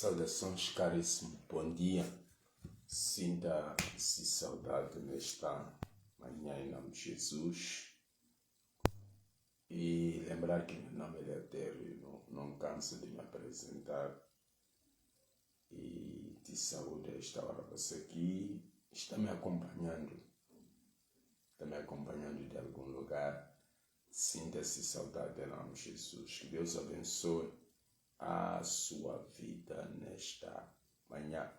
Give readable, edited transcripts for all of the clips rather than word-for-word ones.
Saudações, caríssimo, bom dia. Sinta-se saudade nesta manhã em nome de Jesus. E lembrar que meu nome é Leotério, não canso de me apresentar. E te saúdo a esta hora. Você que está me acompanhando de algum lugar. Sinta-se saudade em nome de Jesus. Que Deus abençoe a sua vida nesta manhã.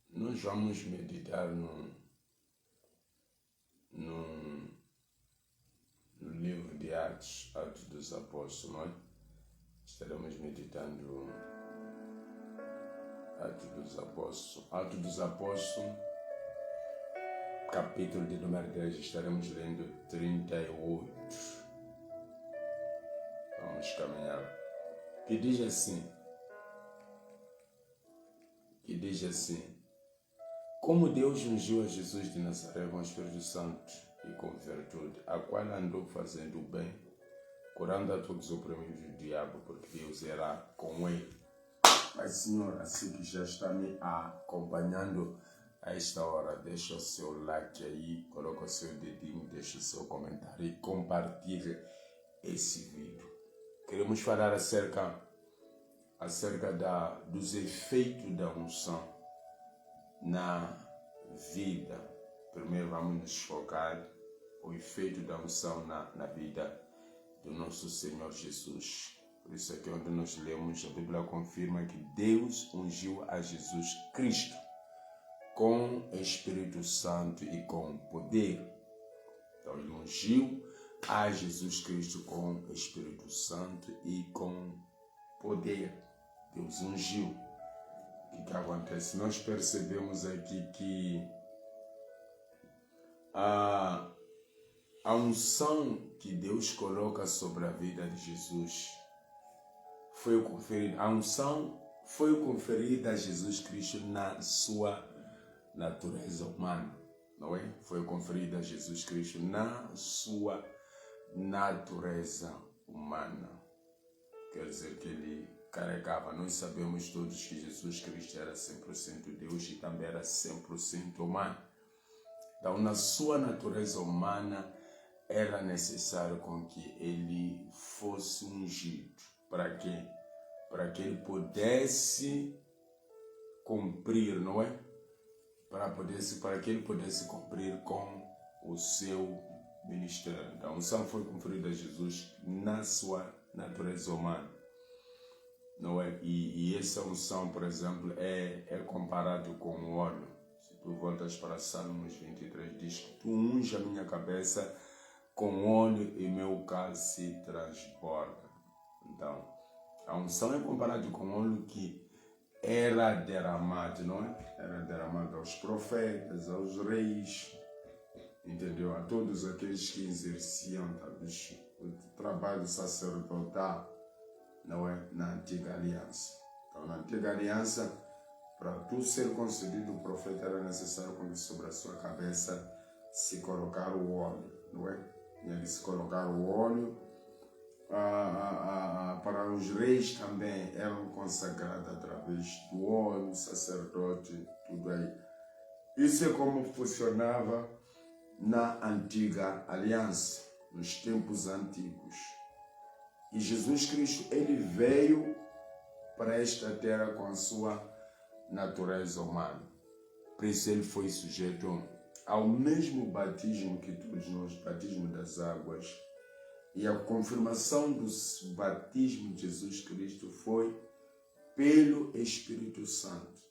Nós vamos meditar no livro de Atos dos Apóstolos, não é? Estaremos meditando Atos dos Apóstolos, capítulo de número 10, estaremos lendo 38. Vamos caminhar. Que diz assim, como Deus ungiu a Jesus de Nazaré com o Espírito Santo e com virtude, a qual andou fazendo o bem, curando a todos os oprimidos do diabo, porque Deus era com ele. Mas, Senhor, assim que já está me acompanhando a esta hora, deixa o seu like aí, coloca o seu dedinho, deixa o seu comentário e compartilhe esse vídeo. Queremos falar acerca dos efeitos da unção na vida. Primeiro vamos nos focar o efeito da unção na vida do nosso Senhor Jesus. Por isso aqui onde nós lemos, a Bíblia confirma que Deus ungiu a Jesus Cristo com o Espírito Santo e com poder. Então ele ungiu a Jesus Cristo com o Espírito Santo e com poder. Deus ungiu. O que acontece? Nós percebemos aqui que a unção que Deus coloca sobre a vida de Jesus a unção foi conferida a Jesus Cristo na sua natureza humana, não é? Foi conferida a Jesus Cristo na sua natureza humana. Quer dizer que ele carregava. Nós sabemos todos que Jesus Cristo era 100% Deus e também era 100% humano. Então, na sua natureza humana, era necessário com que ele fosse ungido. Para quê? Para que ele pudesse cumprir, não é? Para que ele pudesse cumprir com o seu ministério. Então, a unção foi conferida a Jesus na sua natureza humana, não é? E essa unção, por exemplo, é comparado com o óleo. Se tu voltas para Salmos 23, diz que tu unge a minha cabeça com óleo e meu cálice transborda. Então, a unção é comparada com o óleo que era derramado, não é? Era derramado aos profetas, aos reis, entendeu? A todos aqueles que exerciam talvez o trabalho sacerdotal, não é? Na antiga aliança. Então, na antiga aliança, para tu ser concedido o profeta, era necessário que sobre a sua cabeça se colocar o óleo, não é? Tinha que se colocar o óleo. Para os reis também eram consagrados através do óleo, sacerdote, tudo aí. Isso é como funcionava na antiga aliança, nos tempos antigos. E Jesus Cristo, ele veio para esta terra com a sua natureza humana. Por isso ele foi sujeito ao mesmo batismo que todos nós, batismo das águas. E a confirmação do batismo de Jesus Cristo foi pelo Espírito Santo.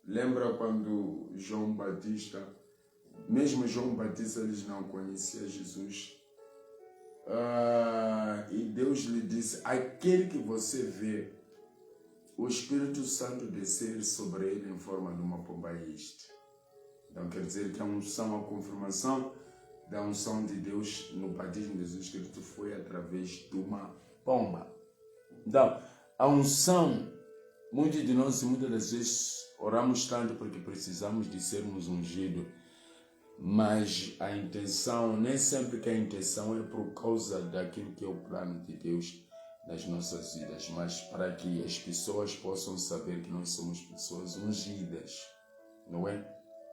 Lembra quando João Batista, mesmo João Batista, eles não conheciam Jesus. E Deus lhe disse, aquele que você vê o Espírito Santo descer sobre ele em forma de uma pomba-iste. Então quer dizer que a unção, a confirmação da unção de Deus no batismo de Jesus Cristo foi através de uma pomba. Então, a unção, muitas das vezes oramos tanto porque precisamos de sermos ungidos, mas a intenção, nem sempre que a intenção é por causa daquilo que é o plano de Deus, nas nossas vidas, mas para que as pessoas possam saber que nós somos pessoas ungidas, não é?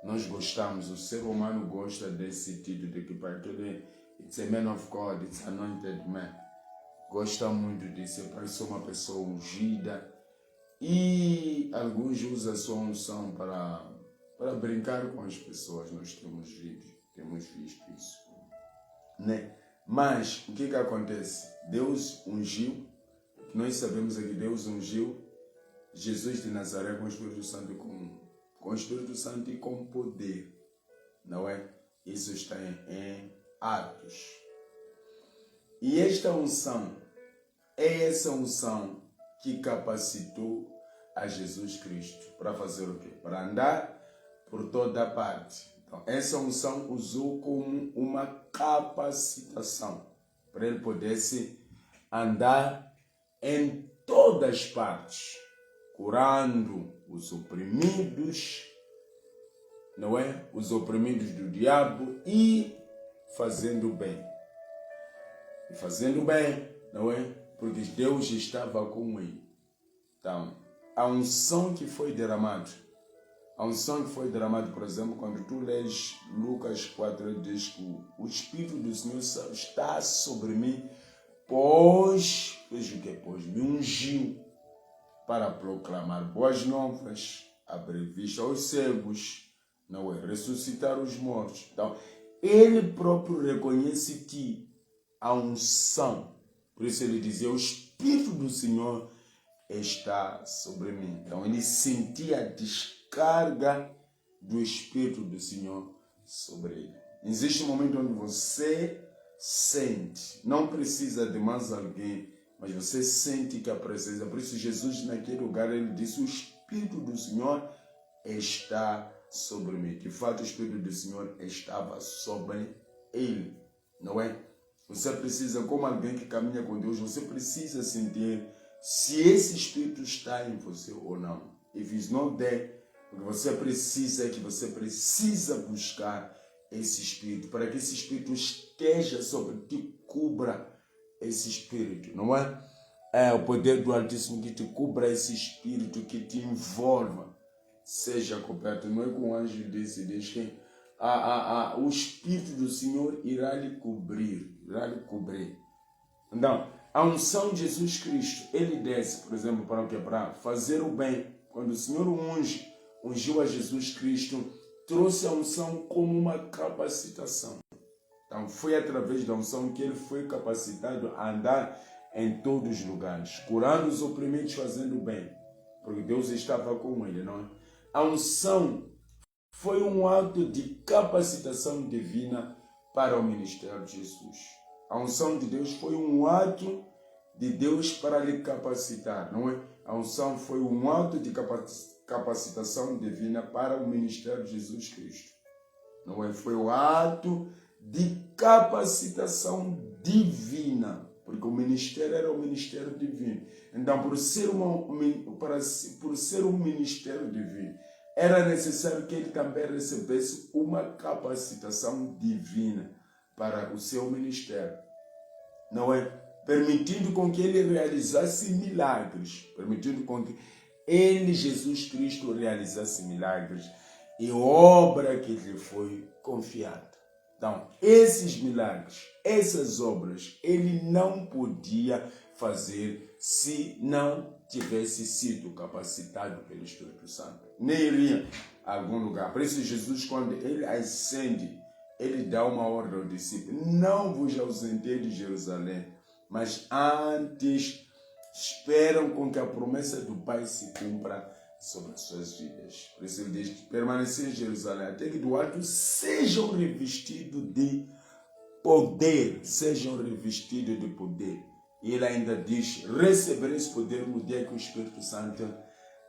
Nós gostamos, o ser humano gosta desse título de que para aquele it's a man of God, it's anointed man. Gosta muito disso, parece uma pessoa ungida. E alguns usam a sua unção para brincar com as pessoas. Nós temos visto isso, né? Mas o que acontece? Deus ungiu, nós sabemos que Deus ungiu Jesus de Nazaré com o Espírito Santo e com poder, não é? Isso está em Atos. E esta unção é essa unção que capacitou a Jesus Cristo para fazer o quê? Para andar por toda parte. Então, essa unção usou como uma capacitação para ele pudesse andar em todas as partes, curando os oprimidos, não é? Os oprimidos do diabo e fazendo bem. E fazendo bem, não é? Porque Deus estava com ele. Então, a unção que foi derramada, por exemplo, quando tu lês Lucas 4, ele diz que o Espírito do Senhor está sobre mim, pois me ungiu para proclamar boas novas, abrir vista aos cegos, não é? Ressuscitar os mortos. Então, ele próprio reconhece que a unção, por isso ele dizia, o Espírito do Senhor está sobre mim. Então ele sentia a descarga do Espírito do Senhor sobre ele. Existe um momento onde você sente, não precisa de mais alguém, mas você sente que a presença, por isso Jesus naquele lugar ele disse, o Espírito do Senhor está sobre mim. De fato o Espírito do Senhor estava sobre ele, não é? Você precisa, como alguém que caminha com Deus, você precisa sentir se esse Espírito está em você ou não. If it's not there, porque você precisa buscar esse Espírito, para que esse Espírito esteja sobre ti, cubra esse Espírito, não é? É o poder do Altíssimo que te cubra esse Espírito, que te envolva, seja coberto. Não é como o anjo disse, diz que o Espírito do Senhor irá lhe cobrir. Então, a unção de Jesus Cristo, ele desce, por exemplo, para o que? Para fazer o bem. Quando o Senhor ungiu a Jesus Cristo, trouxe a unção como uma capacitação. Então, foi através da unção que ele foi capacitado a andar em todos os lugares, curando os oprimidos, fazendo o bem, porque Deus estava com ele, não é? A unção foi um ato de capacitação divina para o ministério de Jesus. A unção de Deus foi um ato de Deus para lhe capacitar, não é? A unção foi um ato de capacitação divina para o ministério de Jesus Cristo, não é? Foi o ato de capacitação divina, porque o ministério era o ministério divino. Então, por ser um ministério divino, era necessário que ele também recebesse uma capacitação divina para o seu ministério, não é? Permitindo com que ele realizasse milagres, permitindo com que ele, Jesus Cristo, realizasse milagres e obra que lhe foi confiada. Então, esses milagres, essas obras, ele não podia fazer se não tivesse sido capacitado pelo Espírito Santo. Nem iria a algum lugar. Por isso, Jesus, quando ele ascende, ele dá uma ordem ao discípulo: não vos ausentei de Jerusalém, mas antes esperam com que a promessa do Pai se cumpra sobre as suas vidas. Por isso ele diz: permanecer em Jerusalém até que do alto sejam revestidos de poder, E ele ainda diz: recebereis poder no dia que o Espírito Santo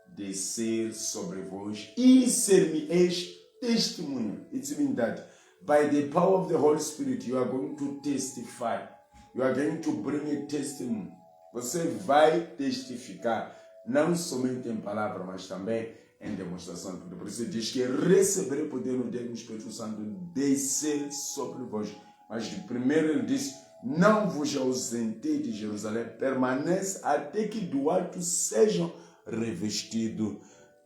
descer sobre vós e ser-me-eis testemunha. It means that by the power of the Holy Spirit you are going to testify. You are going to bring a testimony. Você vai testificar, não somente em palavra, mas também em demonstração. Por isso diz que receberei poder no dia que o Espírito Santo descer sobre vós. Mas primeiro ele diz: não vos ausentei de Jerusalém, permanece até que do alto sejam revestidos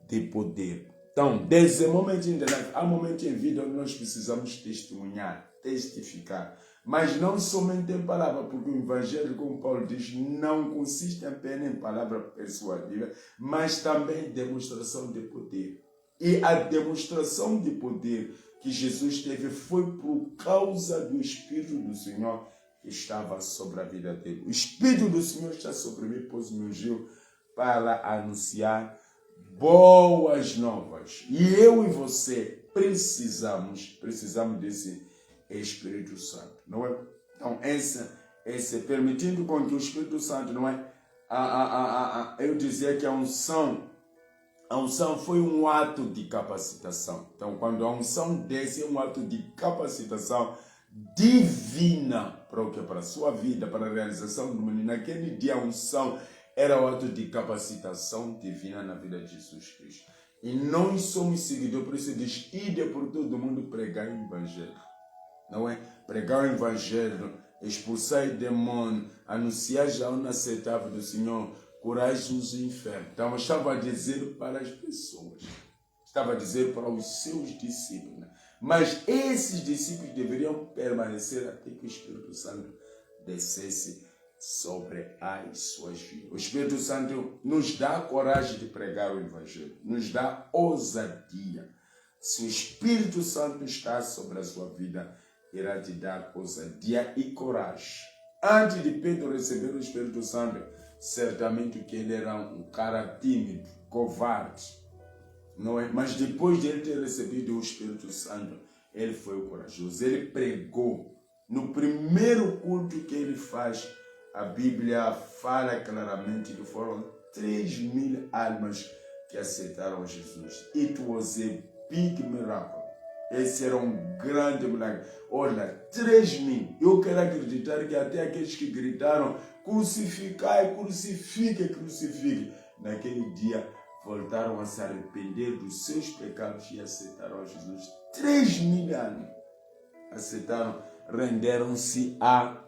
de poder. Então, desde o momento em vida, há momentos em vida onde nós precisamos testemunhar, testificar. Mas não somente em palavra, porque o Evangelho, como Paulo diz, não consiste apenas em palavra persuasiva, mas também em demonstração de poder. E a demonstração de poder que Jesus teve foi por causa do Espírito do Senhor que estava sobre a vida dele. O Espírito do Senhor está sobre mim, pois me ungiu para anunciar boas novas. E eu e você precisamos desse Espírito Santo, não é? Então, esse permitindo com que o Espírito Santo, não é? Eu dizia que a unção foi um ato de capacitação. Então, quando a unção desce, é um ato de capacitação divina para o que? Para a sua vida, para a realização do mundo. Naquele dia, a unção era o ato de capacitação divina na vida de Jesus Cristo. E nós somos seguidores, por isso diz, ide por todo o mundo pregar o Evangelho. Não é? Pregar o Evangelho, expulsar o demônio, anunciar já o inaceitável do Senhor, curar os enfermos. Então, estava a dizer para as pessoas, estava a dizer para os seus discípulos. Né? Mas esses discípulos deveriam permanecer até que o Espírito Santo descesse sobre as suas vidas. O Espírito Santo nos dá a coragem de pregar o Evangelho, nos dá ousadia. Se o Espírito Santo está sobre a sua vida, irá te dar ousadia e coragem. Antes de Pedro receber o Espírito Santo, certamente que ele era um cara tímido, covarde, não é? Mas depois de ele ter recebido o Espírito Santo, ele foi corajoso. Ele pregou. No primeiro culto que ele faz, a Bíblia fala claramente que foram 3.000 almas que aceitaram Jesus. It was a big miracle. Esse era um grande milagre. Olha, 3.000. Eu quero acreditar que até aqueles que gritaram, crucificai, crucifique, crucifique, naquele dia voltaram a se arrepender dos seus pecados e aceitaram a Jesus. 3.000 almas aceitaram, renderam-se a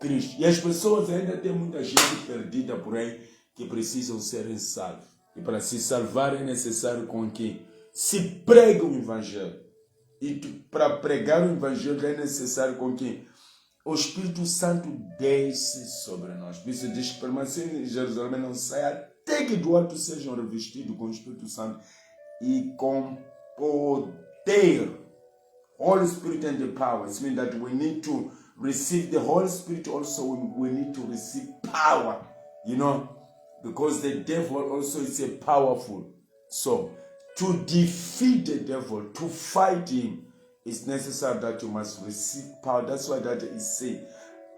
Cristo. E as pessoas ainda tem muita gente perdida por aí que precisam serem salvos. E para se salvar é necessário com que se pregue o Evangelho. E para pregar o Evangelho é necessário com que o Espírito Santo desce sobre nós. Por isso diz que permanecer em Jerusalém não sai até que do alto sejam revestidos com o Espírito Santo e com poder. Holy Spirit and the power. It means that we need to receive the Holy Spirit also. We need to receive power. You know, because the devil also is a powerful. So, to defeat the devil, to fight him, it's necessary that you must receive power. That's why that is saying,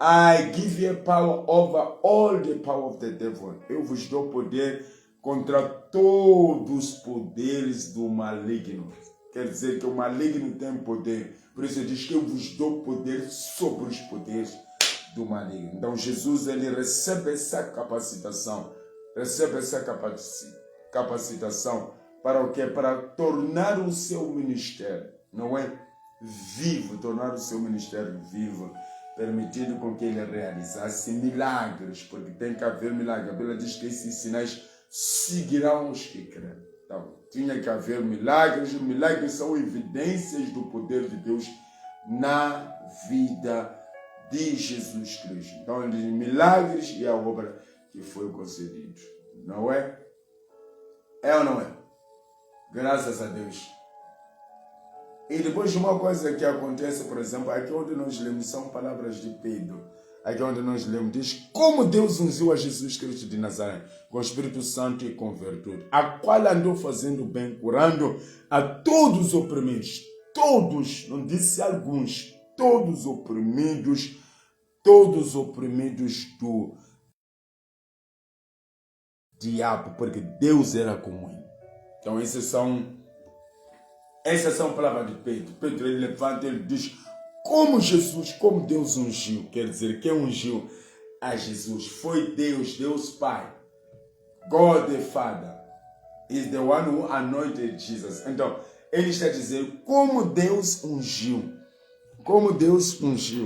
I give you power over all the power of the devil. Eu vos dou poder contra todos os poderes do maligno. Quer dizer que o maligno tem poder. Por isso diz que eu vos dou poder sobre os poderes do maligno. Então Jesus, ele recebe essa capacitação. Recebe essa capacitação para o quê? Para tornar o seu ministério, não é? Vivo, tornar o seu ministério vivo, permitindo com que ele realizasse milagres, porque tem que haver milagres. A Bíblia diz que esses sinais seguirão os que creem. Então, tinha que haver milagres. Milagres são evidências do poder de Deus na vida de Jesus Cristo. Então, ele diz milagres e a obra que foi concedida. Não é? É ou não é? Graças a Deus. E depois uma coisa que acontece, por exemplo, aqui onde nós lemos, são palavras de Pedro. Aqui onde nós lemos, diz como Deus ungiu a Jesus Cristo de Nazaré com o Espírito Santo e com virtude, a qual andou fazendo bem, curando a todos os oprimidos. Todos, não disse alguns, todos oprimidos do diabo, porque Deus era com ele. Então essas são palavras de Pedro. Pedro, ele levanta e ele diz como Deus ungiu. Quer dizer, quem ungiu a Jesus foi Deus, Deus Pai. God the Father is the one who anointed Jesus. Então, ele está dizendo como Deus ungiu,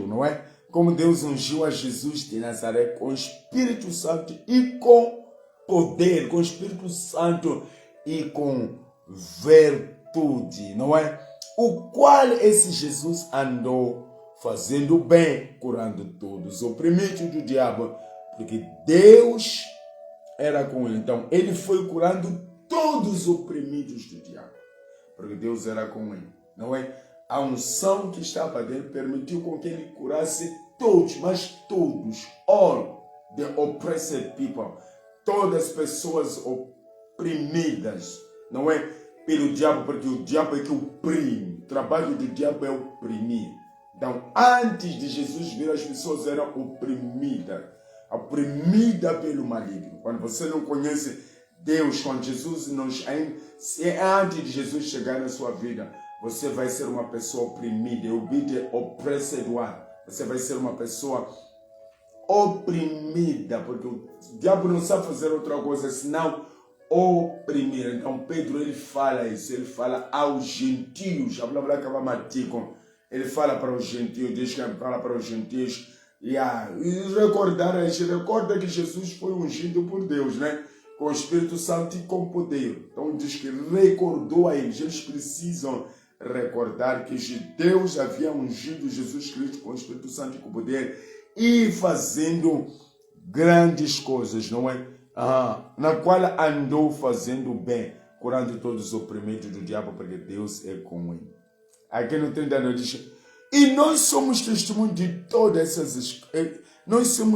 não é? como Deus ungiu a Jesus de Nazaré com o Espírito Santo e com poder, com o Espírito Santo e com virtude, não é? O qual esse Jesus andou fazendo bem, curando todos os oprimidos do diabo, porque Deus era com ele. Então, ele foi curando todos os oprimidos do diabo, porque Deus era com ele, não é? A unção que estava dele permitiu com que ele curasse todos, mas todos, all the oppressed people, todas as pessoas oprimidas, não é? Pelo diabo, porque o diabo é que oprime. O trabalho do diabo é oprimir. Então, antes de Jesus vir, as pessoas eram oprimidas pelo maligno. Quando você não conhece Deus, quando Jesus antes de Jesus chegar na sua vida, você vai ser uma pessoa oprimida. You be the oppressed one. Você vai ser uma pessoa oprimida, porque o diabo não sabe fazer outra coisa senão oprimir. Então Pedro, ele fala isso, ele fala aos gentios, ele fala para os gentios, diz que fala para os gentios, e recorda que Jesus foi ungido por Deus, né? Com o Espírito Santo e com poder. Então diz que recordou a eles precisam recordar que Deus havia ungido Jesus Cristo com o Espírito Santo e com poder e fazendo grandes coisas, não é? Na qual andou fazendo bem, curando todos os oprimidos do diabo, porque Deus é com ele. Aqui no 39 diz, e nós somos testemunho de todas essas,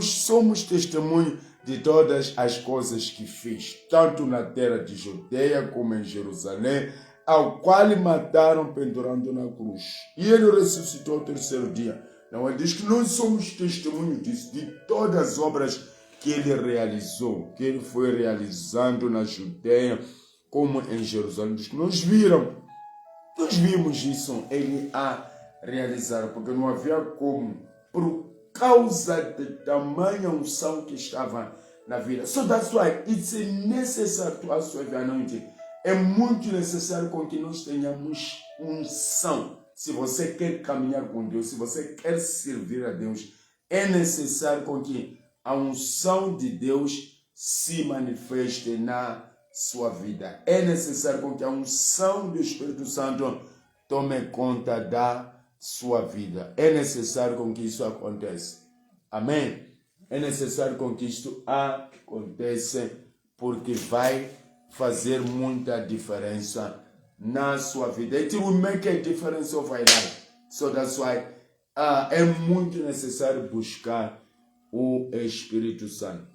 somos testemunho de todas as coisas que fez, tanto na terra de Judeia como em Jerusalém, ao qual mataram pendurando na cruz. E ele ressuscitou ao terceiro dia. Não, ele diz que nós somos testemunho disso, de todas as obras que ele realizou, que ele foi realizando na Judeia, como em Jerusalém. Diz que nós vimos isso, ele a realizar, porque não havia como, por causa de tamanha unção que estava na vida. So that's why it's necessary to us to have anointing. É muito necessário com que nós tenhamos unção. Se você quer caminhar com Deus, se você quer servir a Deus, é necessário com que a unção de Deus se manifeste na sua vida. É necessário com que a unção do Espírito Santo tome conta da sua vida. É necessário com que isso aconteça. Amém? É necessário com que isto aconteça, porque vai fazer muita diferença na sua vida. It will make a difference of your life. So that's why é muito necessário buscar o Espírito Santo.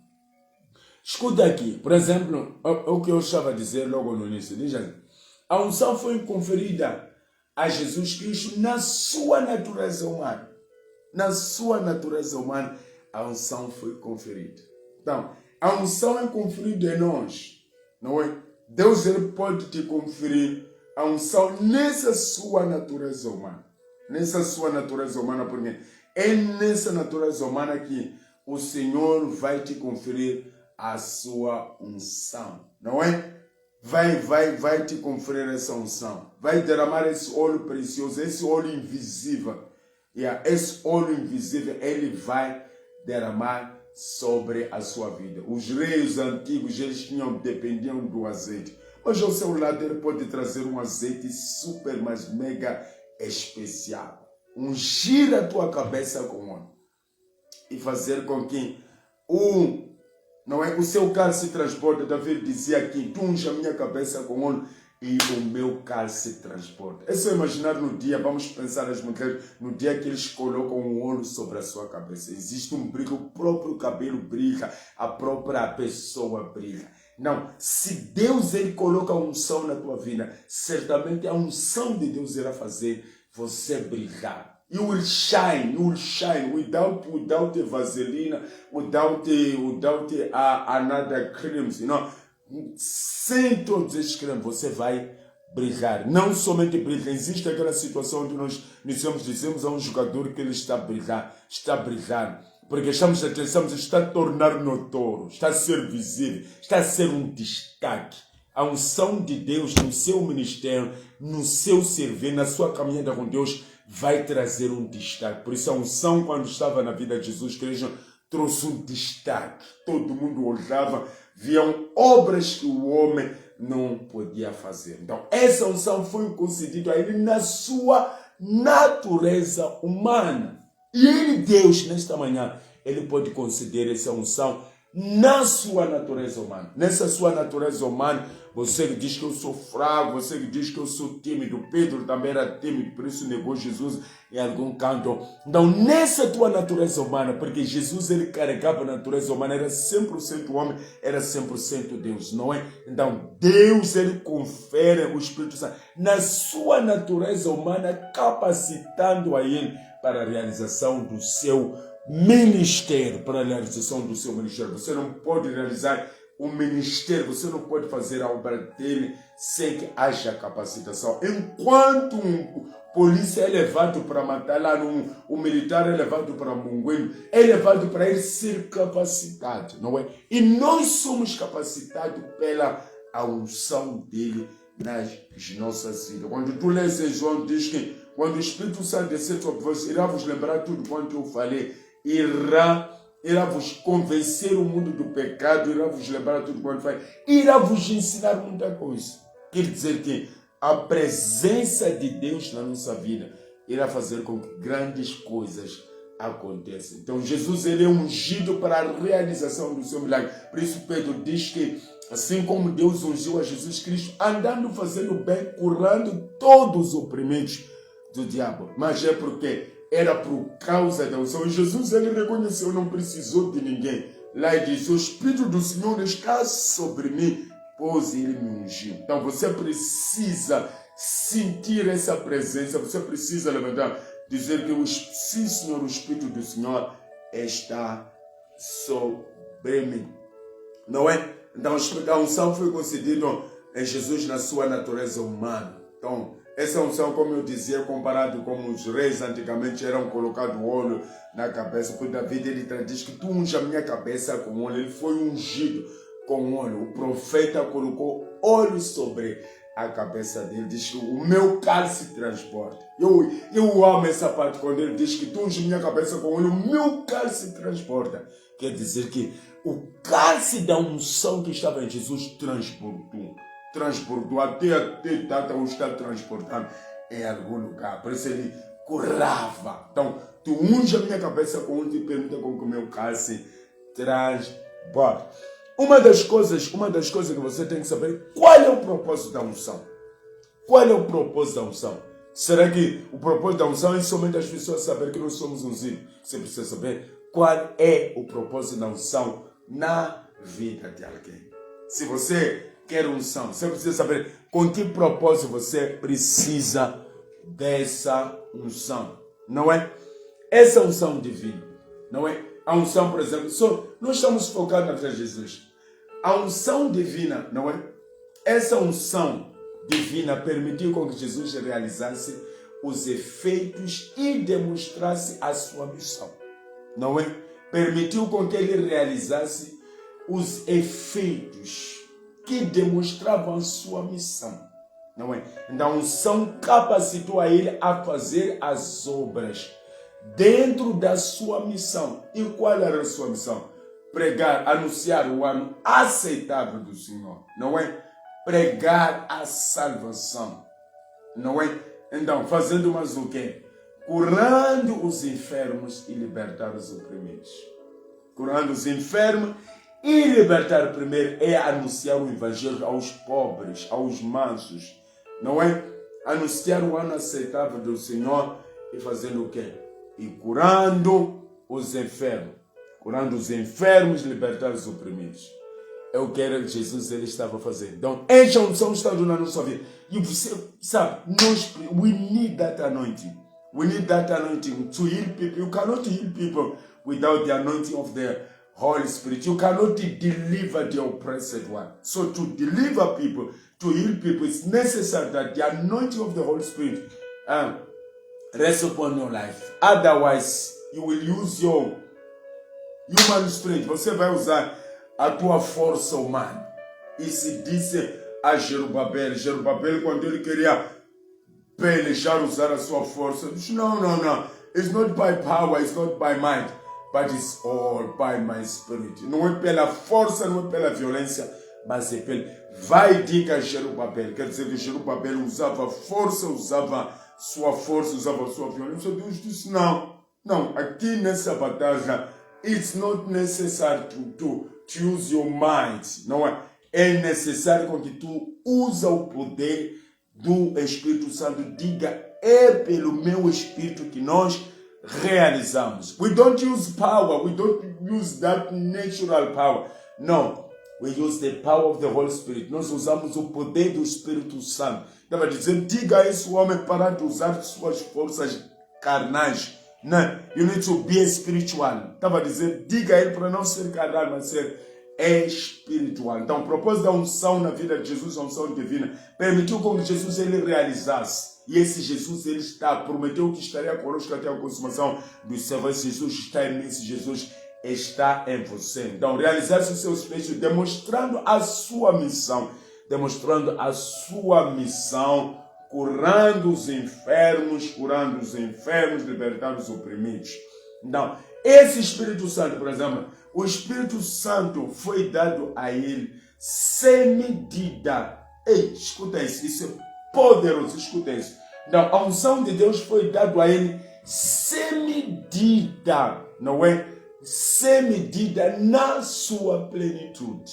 Escuta aqui, por exemplo, o que eu estava a dizer logo no início. Diz assim, a unção foi conferida a Jesus Cristo na sua natureza humana. Na sua natureza humana, a unção foi conferida. Então, a unção é conferida em nós. Não é? Deus ele pode te conferir a unção nessa sua natureza humana. Nessa sua natureza humana, porque é nessa natureza humana que o Senhor vai te conferir a sua unção. Não é? Vai te conferir essa unção. Vai derramar esse óleo precioso, esse óleo invisível. Esse óleo invisível, ele vai derramar sobre a sua vida. Os reis antigos, eles dependiam do azeite. Mas ao seu lado ele pode trazer um azeite super, mas mega especial. Ungir a tua cabeça com óleo. E fazer com que o seu cálice transborda. Davi dizia aqui, tu unge a minha cabeça com óleo e o meu cálice transporta. É só imaginar no dia, vamos pensar as mulheres, no dia que eles colocam um óleo sobre a sua cabeça. Existe um brilho, o próprio cabelo brilha, a própria pessoa brilha. Não, se Deus ele coloca a unção na tua vida, certamente a unção de Deus irá fazer você brilhar. You will shine without a vaselina, without another creams, sem todos esses cremes, você vai brilhar. Não somente brilhar, existe aquela situação onde nós dizemos a um jogador que ele está a brilhar, porque estamos a tornar notório, está a ser visível, está a ser um destaque. A unção de Deus no seu ministério, no seu servir, na sua caminhada com Deus, vai trazer um destaque. Por isso a unção, quando estava na vida de Jesus Cristo, trouxe um destaque. Todo mundo olhava, viam obras que o homem não podia fazer. Então, essa unção foi concedida a ele na sua natureza humana. E ele, Deus, nesta manhã, ele pode conceder essa unção na sua natureza humana. Nessa sua natureza humana, você que diz que eu sou fraco, você que diz que eu sou tímido, Pedro também era tímido, por isso negou Jesus em algum canto. Então, nessa tua natureza humana, porque Jesus ele carregava a natureza humana, era 100% homem, era 100% Deus, não é? Então, Deus ele confere o Espírito Santo na sua natureza humana, capacitando a ele para a realização do seu ministério, para a realização do seu ministério. Você não pode realizar um ministério, você não pode fazer a obra dele sem que haja capacitação. Enquanto um polícia é levado para matar lá, um militar é levado para Munguinho, é levado para ele ser capacitado, não é? E nós somos capacitados pela unção dele nas nossas vidas. Quando tu lês em João, diz que quando o Espírito Santo descer sobre vós, irá vos lembrar tudo quanto eu falei, irá vos convencer o mundo do pecado, irá vos lembrar tudo quanto faz, irá vos ensinar muita coisa. Quer dizer que a presença de Deus na nossa vida irá fazer com que grandes coisas aconteçam. Então Jesus ele é ungido para a realização do seu milagre. Por isso Pedro diz que assim como Deus ungiu a Jesus Cristo, andando fazendo bem, curando todos os oprimidos do diabo. Mas é porque era por causa da unção. Jesus ele reconheceu, não precisou de ninguém. Lá ele diz, o Espírito do Senhor está sobre mim, pois ele me ungiu. Então você precisa sentir essa presença, você precisa levantar, dizer que sim Senhor, o Espírito do Senhor está sobre mim. Não é? Então a unção foi concedida em Jesus na sua natureza humana. Então, essa unção, como eu dizia, comparado com os reis antigamente eram colocados óleo na cabeça. Porque Davi ele diz que tu unge a minha cabeça com óleo. Ele foi ungido com óleo. O profeta colocou óleo sobre a cabeça dele. Diz que o meu cálice transporta. Eu amo essa parte quando ele diz que tu unge minha cabeça com óleo. O meu cálice transporta. Quer dizer que o cálice da unção que estava em Jesus transportou até data o está transportando em algum lugar. Por isso ele curava. Então, tu unge a minha cabeça com óleo e permita com que o meu cálice transporte. Uma das coisas que você tem que saber, qual é o propósito da unção? Qual é o propósito da unção? Será que o propósito da unção é somente as pessoas saber que nós somos ungidos? Você precisa saber qual é o propósito da unção na vida de alguém. Se você quer unção, você precisa saber com que propósito você precisa dessa unção. Não é? Essa unção divina. Não é? A unção, por exemplo, nós estamos focados na vida de Jesus. A unção divina, não é? Essa unção divina permitiu com que Jesus realizasse os efeitos e demonstrasse a sua missão. Não é? Permitiu com que ele realizasse os efeitos que demonstravam a sua missão. Não é? Então a unção capacitou a ele a fazer as obras dentro da sua missão. E qual era a sua missão? Pregar, anunciar o ano aceitável do Senhor. Não é? Pregar a salvação. Não é? Então, fazendo mais o quê? Curando os enfermos e libertar os oprimidos. Curando os enfermos e libertar primeiro é anunciar o evangelho aos pobres, aos mansos. Não é? Anunciar o ano aceitável do Senhor e fazendo o quê? E curando os enfermos. Curando os enfermos e libertar os oprimidos. É o que era Jesus ele estava fazendo. Então, essa unção está na nossa vida. E você sabe, we need that anointing. We need that anointing to heal people. You cannot heal people without the anointing of the Holy Spirit. You cannot deliver the oppressed one. So to deliver people, to heal people, it's necessary that the anointing of the Holy Spirit rests upon your life. Otherwise, you will use your human strength. Você vai usar a tua força humana. E se diz a Jerubabel. Jerubabel, quando ele queria pelejar, usar a sua força, disse, não. It's not by power, it's not by might, but it's all by my spirit. Não é pela força, não é pela violência, mas é pelo... Vai e diga a Jerubabel. Quer dizer que Jerubabel usava força, usava sua violência. Deus disse, não, aqui nessa batalha, it's not necessary to use your might, não é? É necessário que tu usa o poder do Espírito Santo. Diga, é pelo meu Espírito que nós realizamos. We don't use power, we don't use that natural power. No, we use the power of the Holy Spirit. Nós usamos o poder do Espírito Santo. Estava dizendo, diga a esse homem parar de usar suas forças carnais. Não, you need to be spiritual. Estava dizendo, diga a ele para não ser carnal, mas ser espiritual. Então, o propósito da unção na vida de Jesus, a unção divina, permitiu que Jesus ele realizasse. E esse Jesus, ele prometeu que estaria conosco até a consumação dos séculos. Jesus está em mim, esse Jesus está em você. Então, realizar-se os seus feitos, demonstrando a sua missão, curando os enfermos, libertando os oprimidos. Então, esse Espírito Santo, por exemplo, o Espírito Santo foi dado a ele sem medida. Ei, escuta isso é poderoso, escuta isso. Então, a unção de Deus foi dada a ele sem medida, não é? Sem medida na sua plenitude.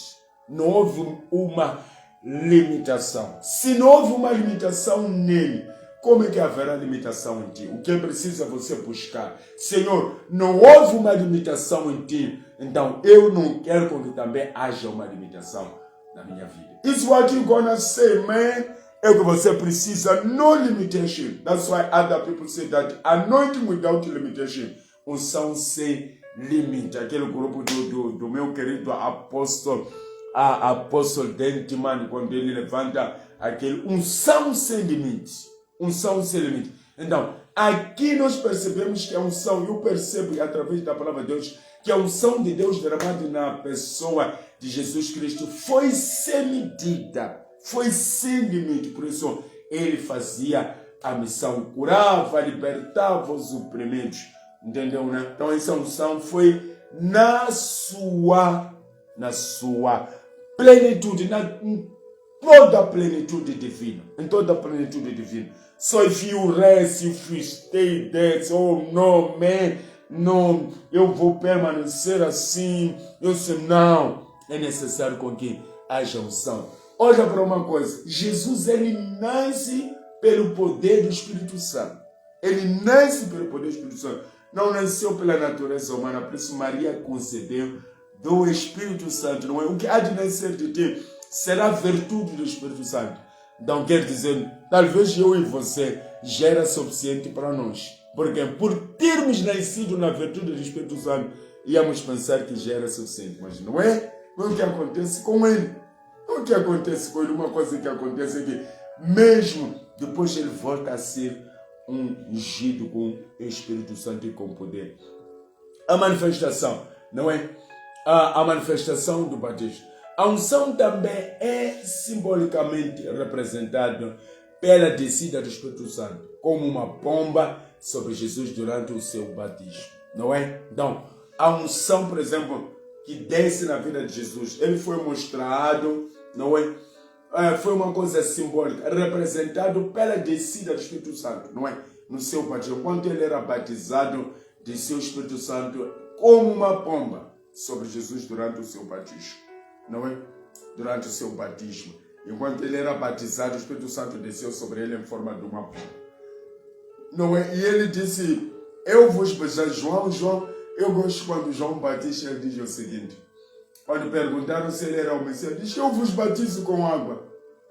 Não houve uma limitação. Se não houve uma limitação nele, como é que haverá limitação em ti? O que é preciso é você buscar. Senhor, não houve uma limitação em ti, então eu não quero que também haja uma limitação na minha vida. It's what you're gonna say, man. É o que você precisa, no limitation. That's why other people say that anointing without limitation. Unção sem limite. Aquele grupo do meu querido apóstolo, apóstolo Dentman, quando ele levanta aquele unção sem limite. Unção sem limite. Então, aqui nós percebemos que a unção, eu percebo através da palavra de Deus, que a unção de Deus derramada na pessoa de Jesus Cristo foi sem medida, foi sem limite. Por isso, ele fazia a missão, curava, libertava os oprimidos. Entendeu, né? Então, essa unção foi na sua plenitude, em toda a plenitude divina. Em toda a plenitude divina. So if you rest, if you stay there, oh no, man, não, eu vou permanecer assim. Eu sei, não. É necessário com que haja unção. Olha para uma coisa. Jesus, ele nasce pelo poder do Espírito Santo. Ele nasce pelo poder do Espírito Santo. Não nasceu pela natureza humana. Por isso Maria concedeu do Espírito Santo. Não é? O que há de nascer de ti será a virtude do Espírito Santo. Então quer dizer, talvez eu e você já era suficiente para nós. Porque por termos nascido na virtude do Espírito Santo, íamos pensar que já era suficiente. Mas não é? Não é o que acontece com ele. Não é o que acontece com ele. Uma coisa que acontece é que mesmo depois ele volta a ser ungido com o Espírito Santo e com poder. A manifestação, não é? A manifestação do batismo. A unção também é simbolicamente representada pela descida do Espírito Santo, como uma pomba sobre Jesus durante o seu batismo, não é? Então, a unção, por exemplo, que desce na vida de Jesus, ele foi mostrado, não é? Foi uma coisa simbólica, representado pela descida do Espírito Santo, não é? No seu batismo, quando ele era batizado, desceu o Espírito Santo como uma pomba sobre Jesus durante o seu batismo. Não é? Durante o seu batismo. Enquanto ele era batizado, o Espírito Santo desceu sobre ele em forma de uma pomba. Não é? E ele disse, eu vos batizo. João, eu gosto quando João Batista ele diz o seguinte. Quando perguntaram se ele era o Messias, ele diz, eu vos batizo com água.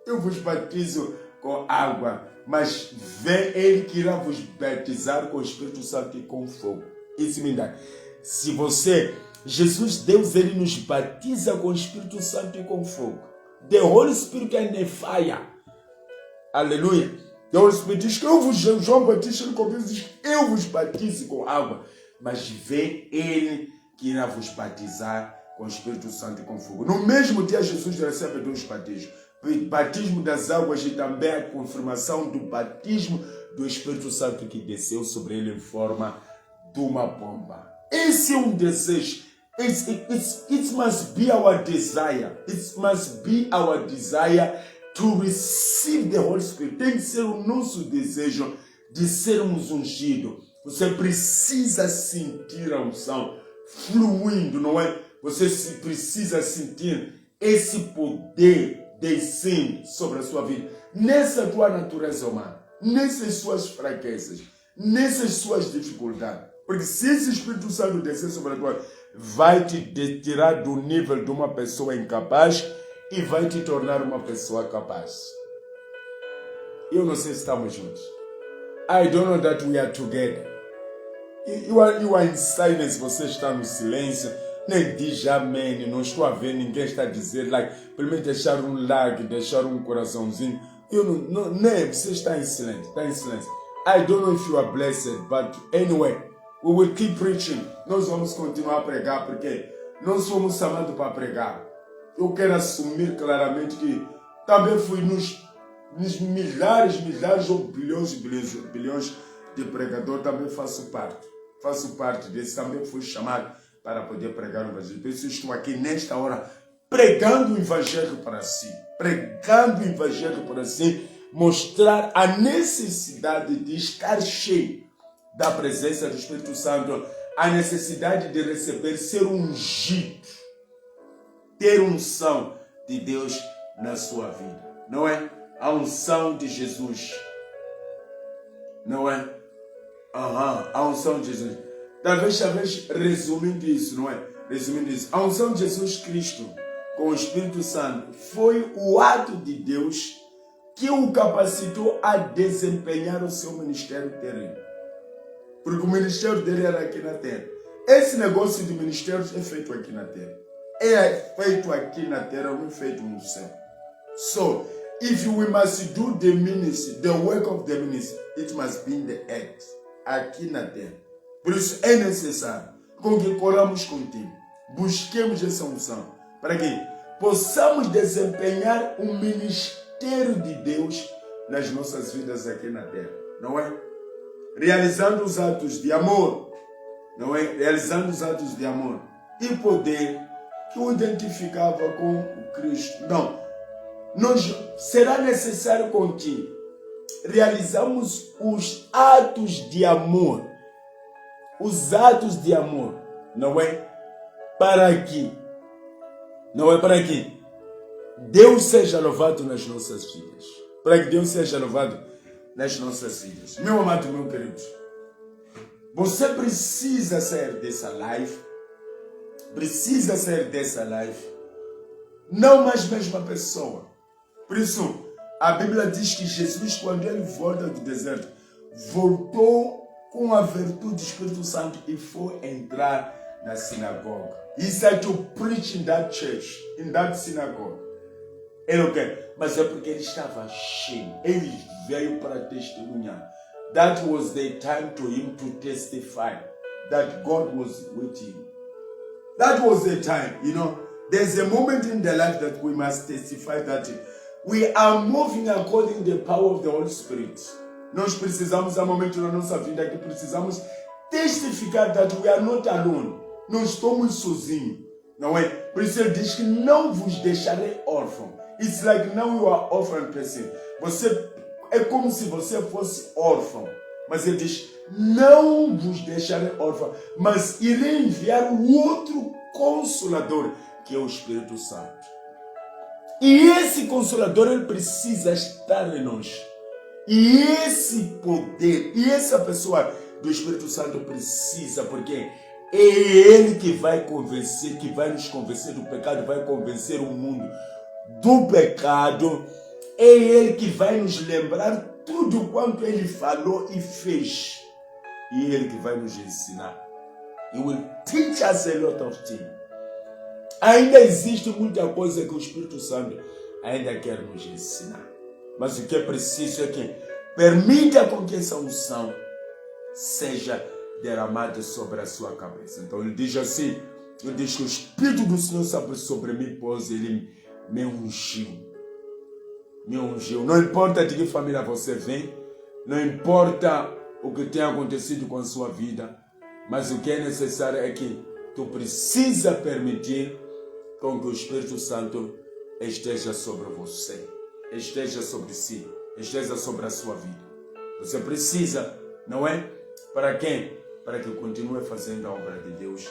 Eu vos batizo com água. Mas vem ele que irá vos batizar com o Espírito Santo e com fogo. Isso me dá. Se você... Jesus, Deus, ele nos batiza com o Espírito Santo e com fogo. The Holy Spirit and the fire. Aleluia. The Holy Spirit diz que João Batista, ele começa diz que eu vos batizo com água. Mas vem ele que irá vos batizar com o Espírito Santo e com fogo. No mesmo dia, Jesus recebe dois batismos. batismo das águas e também a confirmação do batismo do Espírito Santo que desceu sobre ele em forma de uma pomba. Esse é um desejo. It must be our desire. It must be our desire to receive the Holy Spirit. Tem que ser o nosso desejo de sermos ungidos. Você precisa sentir a unção fluindo, não é? Você precisa sentir esse poder descendo sobre a sua vida, nessa tua natureza humana, nessas suas fraquezas, nessas suas dificuldades. Porque se esse Espírito Santo descer sobre a tua vida, vai te tirar do nível de uma pessoa incapaz e vai te tornar uma pessoa capaz. Eu não sei se estamos juntos. I don't know that we are together. You are in silence, você está no silêncio. Nem diz amém, não estou a ver, ninguém está a dizer like, pelo menos deixar um like, deixar um coraçãozinho. Eu não, nem, você está em silêncio, está em silêncio. I don't know if you are blessed, but anyway, we will keep preaching. Nós vamos continuar a pregar, porque nós somos chamados para pregar. Eu quero assumir claramente que também fui nos milhares ou bilhões de pregadores, também faço parte desse, também fui chamado para poder pregar o Evangelho. Por isso estou aqui nesta hora pregando o Evangelho para si. Pregando o Evangelho para si. Mostrar a necessidade de estar cheio da presença do Espírito Santo. A necessidade de receber, ser ungido. Ter unção de Deus na sua vida. Não é? A unção de Jesus. Não é? A unção de Jesus. Talvez resumindo isso, não é? Resumindo isso, a unção de Jesus Cristo com o Espírito Santo foi o ato de Deus que o capacitou a desempenhar o seu ministério terreno. Porque o ministério dele era aqui na terra. Esse negócio de ministério é feito aqui na terra. É feito aqui na terra, não é feito no céu. So, if we must do the ministry, the work of the ministry, it must be in the earth, aqui na terra. Por isso é necessário que corramos contigo, busquemos essa unção, para que possamos desempenhar o ministério de Deus nas nossas vidas aqui na terra, não é? Realizando os atos de amor, não é? Realizando os atos de amor e poder que o identificava com o Cristo. Não, será necessário contigo realizamos os atos de amor. Os atos de amor, não é para que Deus seja louvado nas nossas vidas. Para que Deus seja louvado nas nossas vidas. Meu amado, meu querido, você precisa sair dessa live. Precisa sair dessa live. Não mais mesma pessoa. Por isso, a Bíblia diz que Jesus, quando ele volta do deserto, voltou com a virtude do Espírito Santo e foi entrar na sinagoga. He said to preach in that church, in that synagogue. Mas é porque ele estava cheio. Ele veio para testemunhar. That was the time to him to testify that God was with him. That was the time, There's a moment in the life that we must testify that we are moving according to the power of the Holy Spirit. Nós precisamos, há momentos na nossa vida que precisamos testificar that we are not alone. Não estamos sozinhos, não é? Por isso ele diz que não vos deixarei órfão. It's like now you are orphan person. É como se você fosse órfão. Mas ele diz, não vos deixarei órfão, mas irei enviar o outro Consolador, que é o Espírito Santo. E esse Consolador, ele precisa estar em nós. E esse poder, e essa pessoa do Espírito Santo precisa, porque é ele que vai convencer, que vai nos convencer do pecado, vai convencer o mundo do pecado. É ele que vai nos lembrar tudo quanto ele falou e fez. E é ele que vai nos ensinar. He will teach us a lot of things. Ainda existe muita coisa que o Espírito Santo ainda quer nos ensinar. Mas o que é preciso é que permita com que essa unção seja derramada sobre a sua cabeça. Então ele diz assim, ele diz que o Espírito do Senhor sobre mim, pois ele me ungiu. me ungiu. Não importa de que família você vem, não importa o que tem acontecido com a sua vida, mas o que é necessário é que tu precisa permitir com que o Espírito Santo esteja sobre você, esteja sobre si, esteja sobre a sua vida. Você precisa, não é? Para quem? Para que continue fazendo a obra de Deus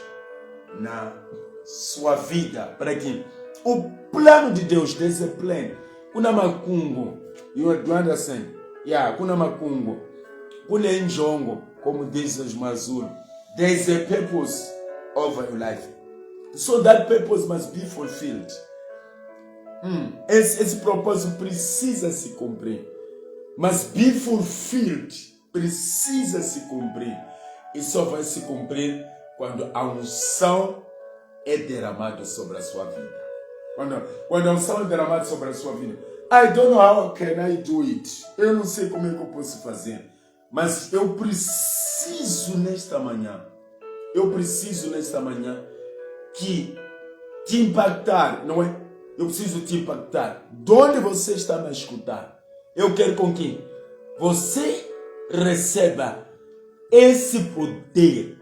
na sua vida, para que o plano de Deus, there's a plan. Kuna makungu, you understand? Yeah, kuna makungu, kuna injongo, como diz os Mazulu. There's a purpose over your life. So that purpose must be fulfilled. Esse propósito precisa se cumprir. Must be fulfilled. Precisa se cumprir. E só vai se cumprir quando a unção é derramada sobre a sua vida. Quando a unção é derramada sobre a sua vida. I don't know how can I do it. Eu não sei como é que eu posso fazer. Mas eu preciso nesta manhã. Que te impactar, não é? Eu preciso te impactar. De onde você está me escutar? Eu quero com que você receba esse poder.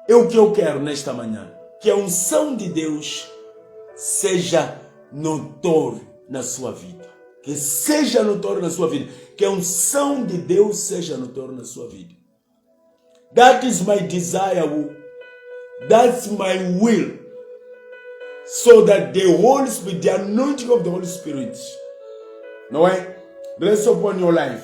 É o que eu quero nesta manhã. Que a unção de Deus seja notória na sua vida. Que seja notória na sua vida. Que a unção de Deus seja notória na sua vida. That is my desire. That's my will. So that the Holy Spirit, the anointing of the Holy Spirit, não é? Rest upon your life.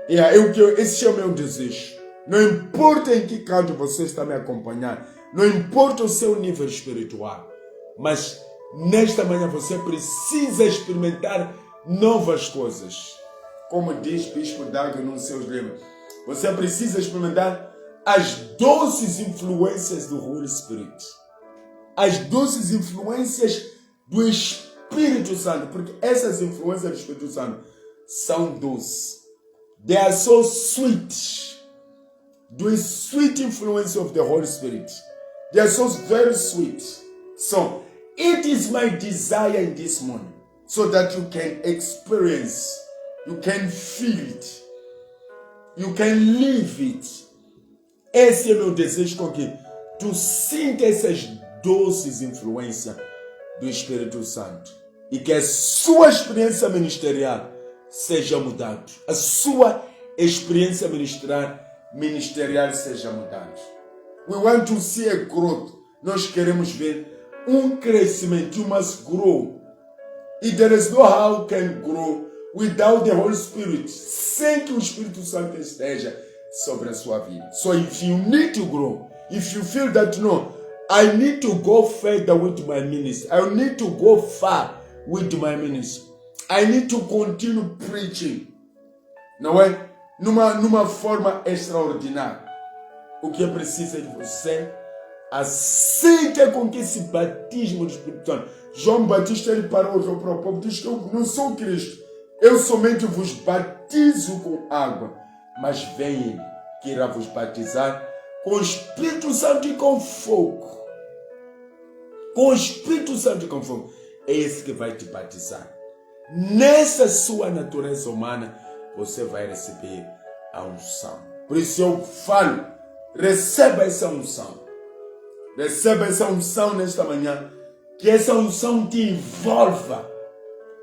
Esse é o meu desejo. Não importa em que canto você está me acompanhando, não importa o seu nível espiritual, mas nesta manhã você precisa experimentar novas coisas. Como diz Bispo Dago nos seus livros, você precisa experimentar as doces influências do Holy Spirit. As doces influências do Espírito Santo, porque essas influências do Espírito Santo são doces. They are so sweet. The sweet influence of the Holy Spirit. They are so very sweet. So, it is my desire in this morning, so that you can experience, you can feel it, you can live it. Esse é o meu desejo, com que tu sinta essas doces influências do Espírito Santo e que a sua experiência ministerial seja mudada. A sua experiência ministerial seja mudada. We want to see a growth. Nós queremos ver crescimento. You must grow. And there is no how you can grow without the Holy Spirit. Sem que o Espírito Santo esteja sobre a sua vida. So if you need to grow, if you feel that no, I need to go further with my ministry, I need to go far with my ministry, I need to continue preaching, não é? Numa forma extraordinária. O que é preciso é de você aceita com que esse batismo do Espírito Santo. João Batista, ele parou o povo, diz que eu não sou Cristo, eu somente vos batizo com água, mas vem ele que irá vos batizar com o Espírito Santo e com fogo. Com o Espírito Santo e com fogo. É esse que vai te batizar. Nessa sua natureza humana, você vai receber a unção. Por isso eu falo, receba essa unção. Receba essa unção nesta manhã. Que essa unção te envolva.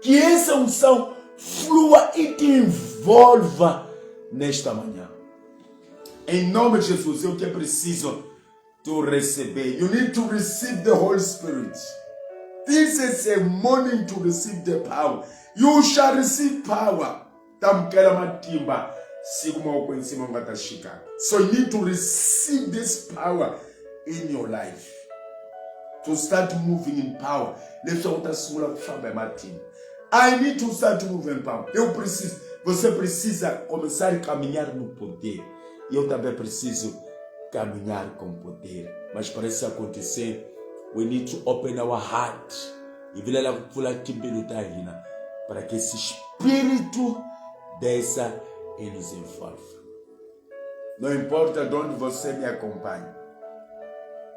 Que essa unção flua e te envolva nesta manhã. Em nome de Jesus, eu te preciso to receber. You need to receive the Holy Spirit. This is a morning to receive the power. You shall receive power. So you need to receive this power in your life. To start moving in power. I need to start moving in power. Você precisa começar a caminhar no poder. E eu também preciso caminhar com poder. Mas para isso acontecer, we need to open our heart. E para que esse espírito desça e nos envolva. Não importa de onde você me acompanha.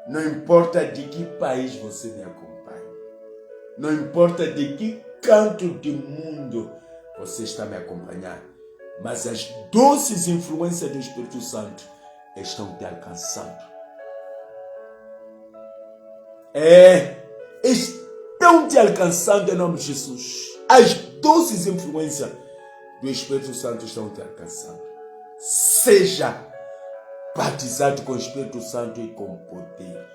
Não importa de que país você me acompanha. Não importa de que canto do mundo, você está me acompanhando. Mas as doces influências do Espírito Santo estão te alcançando. Estão te alcançando em nome de Jesus. As doces influências do Espírito Santo estão te alcançando. Seja batizado com o Espírito Santo e com poder.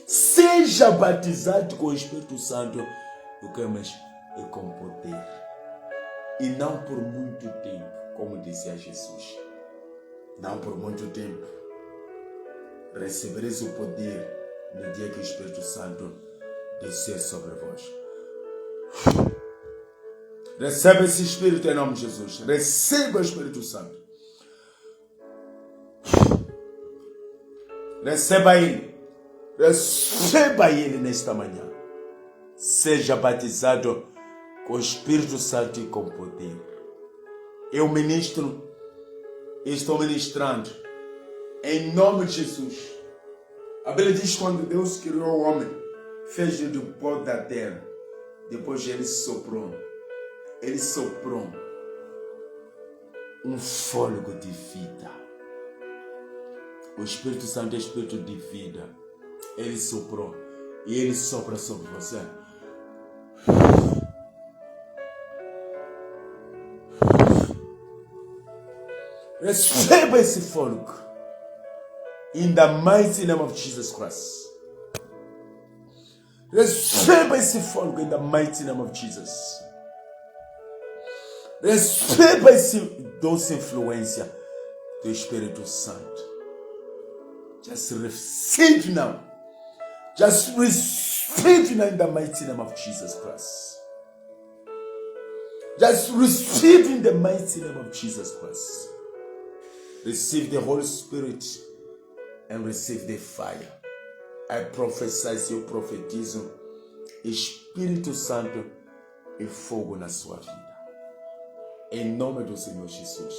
Seja batizado com o Espírito Santo e com poder. E não por muito tempo, como dizia Jesus. Não por muito tempo. Recebereis o poder no dia que o Espírito Santo descer sobre vós. Receba esse Espírito em nome de Jesus. Receba o Espírito Santo. Receba Ele. Receba Ele nesta manhã. Seja batizado com o Espírito Santo e com poder. Eu ministro, estou ministrando em nome de Jesus. A Bíblia diz que quando Deus criou o homem, fez-o do pó da terra. Depois Ele soprou um fôlego de vida. O Espírito Santo é Espírito de vida. Ele soprou e Ele sopra sobre você. Receba esse fôlego. In the mighty name of Jesus Christ. Receba esse fôlego in the mighty name of Jesus. Receba esse doce influência do Espírito Santo. Just receive now. Just receive now in the mighty name of Jesus Christ. Just receive in the mighty name of Jesus Christ. Receive the Holy Spirit and receive the fire. I prophesy, eu profetizo Espírito Santo e fogo na sua vida. Em nome do Senhor Jesus.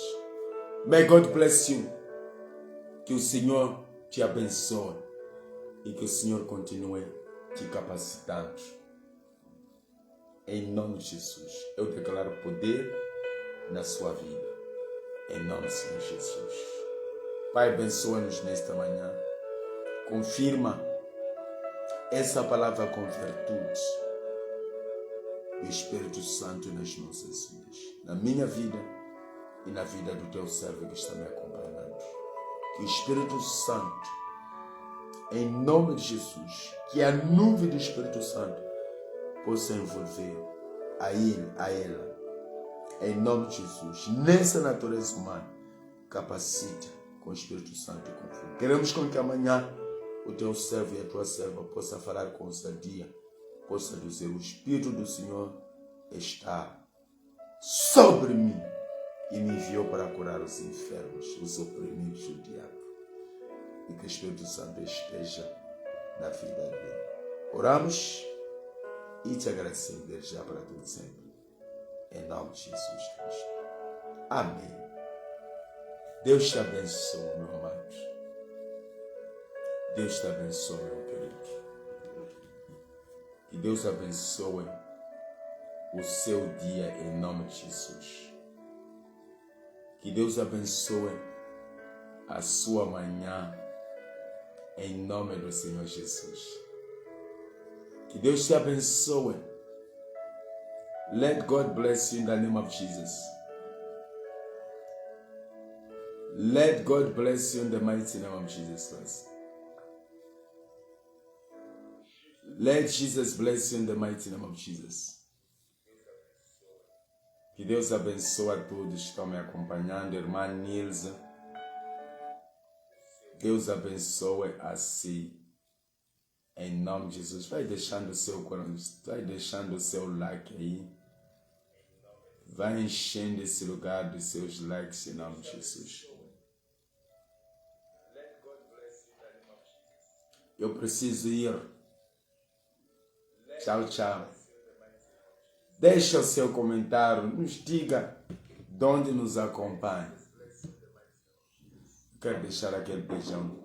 May God bless you. Que o Senhor te abençoe e que o Senhor continue te capacitando. Em nome de Jesus. Eu declaro poder na sua vida. Em nome do Senhor Jesus. Pai, abençoa-nos nesta manhã. Confirma essa palavra com virtude do Espírito Santo nas nossas vidas. Na minha vida e na vida do teu servo que está me acompanhando. Que o Espírito Santo, em nome de Jesus, que a nuvem do Espírito Santo possa envolver a ele, a ela. Em nome de Jesus, nessa natureza humana, capacita com o Espírito Santo e com fogo. Queremos com que amanhã o teu servo e a tua serva possa falar com ousadia, possa dizer: o Espírito do Senhor está sobre mim e me enviou para curar os enfermos, os oprimidos do diabo. E que o Espírito Santo esteja na vida dele. Oramos e te agradecemos desde já para tudo sempre. Em nome de Jesus Cristo. Amém. Deus te abençoe, meu amado. Deus te abençoe, meu querido. Que Deus abençoe o seu dia em nome de Jesus. Que Deus abençoe a sua manhã em nome do Senhor Jesus. Que Deus te abençoe. Let God bless you in the name of Jesus. Let God bless you in the mighty name of Jesus Christ. Let Jesus bless you in the mighty name of Jesus. Que Deus abençoe a todos que estão me acompanhando, irmã Nilza. Deus abençoe a si. Em nome de Jesus. Vai deixando o seu coração, vai deixando o seu like aí. Vai enchendo esse lugar dos seus likes em nome de Jesus. Eu preciso ir. Tchau, tchau. Deixa o seu comentário. Nos diga de onde nos acompanha. Quero deixar aquele beijão